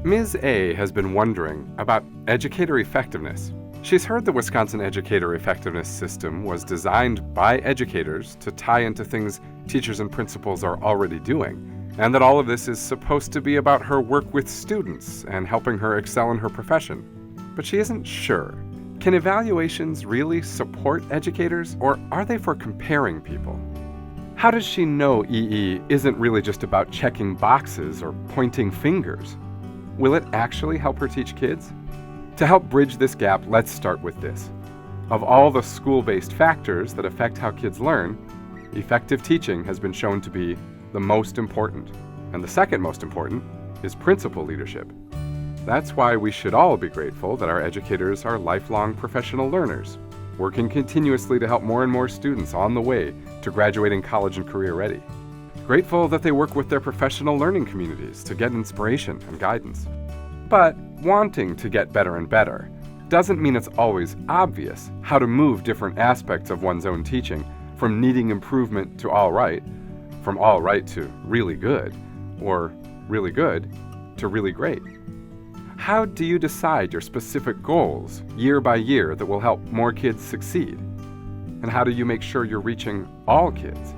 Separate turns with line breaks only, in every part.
Ms. A has been wondering about educator effectiveness. She's heard the Wisconsin educator effectiveness system was designed by educators to tie into things teachers and principals are already doing, and that all of this is supposed to be about her work with students and helping her excel in her profession. But she isn't sure. Can evaluations really support educators, or are they for comparing people? How does she know EE isn't really just about checking boxes or pointing fingers? Will it actually help her teach kids? To help bridge this gap, let's start with this. Of all the school-based factors that affect how kids learn, effective teaching has been shown to be the most important. And the second most important is principal leadership. That's why we should all be grateful that our educators are lifelong professional learners, working continuously to help more and more students on the way to graduating college and career ready. Grateful that they work with their professional learning communities to get inspiration and guidance. But wanting to get better and better doesn't mean it's always obvious how to move different aspects of one's own teaching from needing improvement to all right, from all right to really good, or really good to really great. How do you decide your specific goals year by year that will help more kids succeed? And how do you make sure you're reaching all kids?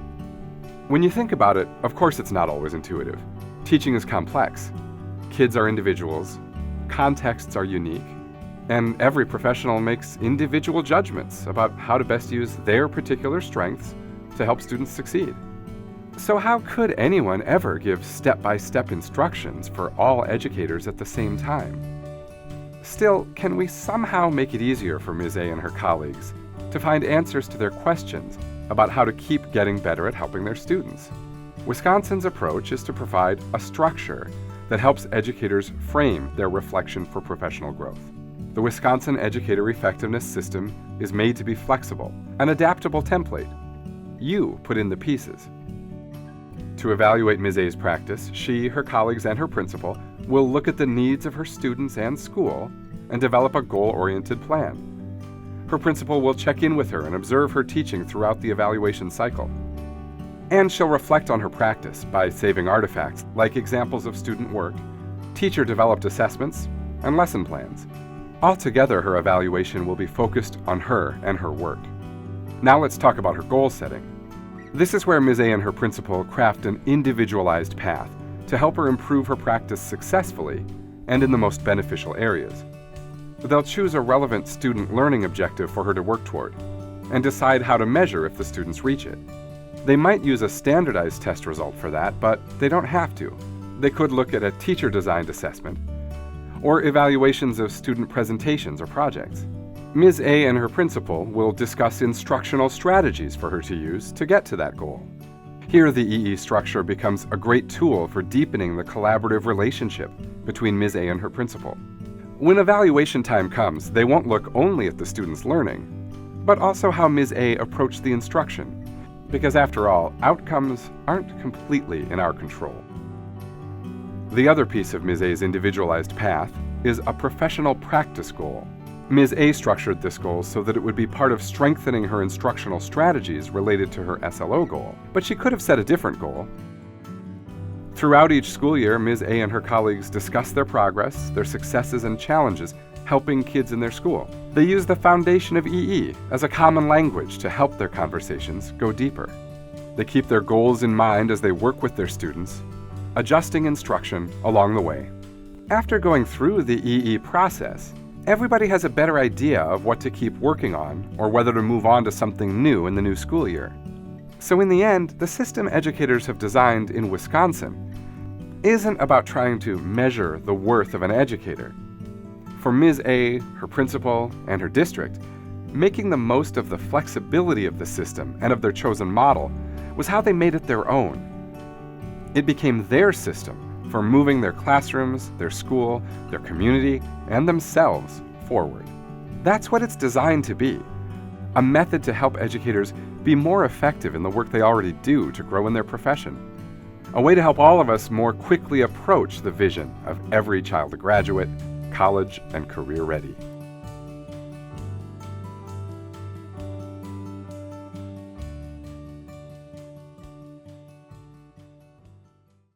When you think about it, of course it's not always intuitive. Teaching is complex. Kids are individuals, contexts are unique, and every professional makes individual judgments about how to best use their particular strengths to help students succeed. So how could anyone ever give step-by-step instructions for all educators at the same time? Still, can we somehow make it easier for Ms. A and her colleagues to find answers to their questions about how to keep getting better at helping their students? Wisconsin's approach is to provide a structure that helps educators frame their reflection for professional growth. The Wisconsin Educator Effectiveness System is made to be flexible, an adaptable template. You put in the pieces. To evaluate Ms. A's practice, she, her colleagues, and her principal will look at the needs of her students and school and develop a goal-oriented plan. Her principal will check in with her and observe her teaching throughout the evaluation cycle. And she'll reflect on her practice by saving artifacts like examples of student work, teacher-developed assessments, and lesson plans. Altogether, her evaluation will be focused on her and her work. Now let's talk about her goal setting. This is where Ms. A and her principal craft an individualized path to help her improve her practice successfully and in the most beneficial areas. They'll choose a relevant student learning objective for her to work toward and decide how to measure if the students reach it. They might use a standardized test result for that, but they don't have to. They could look at a teacher-designed assessment or evaluations of student presentations or projects. Ms. A and her principal will discuss instructional strategies for her to use to get to that goal. Here, the EE structure becomes a great tool for deepening the collaborative relationship between Ms. A and her principal. When evaluation time comes, they won't look only at the student's learning, but also how Ms. A approached the instruction, because after all, outcomes aren't completely in our control. The other piece of Ms. A's individualized path is a professional practice goal. Ms. A structured this goal so that it would be part of strengthening her instructional strategies related to her SLO goal, but she could have set a different goal. Throughout each school year, Ms. A and her colleagues discuss their progress, their successes and challenges helping kids in their school. They use the foundation of EE as a common language to help their conversations go deeper. They keep their goals in mind as they work with their students, adjusting instruction along the way. After going through the EE process, everybody has a better idea of what to keep working on or whether to move on to something new in the new school year. So in the end, the system educators have designed in Wisconsin isn't about trying to measure the worth of an educator. For Ms. A, her principal, and her district, making the most of the flexibility of the system and of their chosen model was how they made it their own. It became their system for moving their classrooms, their school, their community, and themselves forward. That's what it's designed to be, a method to help educators be more effective in the work they already do to grow in their profession, a way to help all of us more quickly approach the vision of every child a graduate, college, and career ready.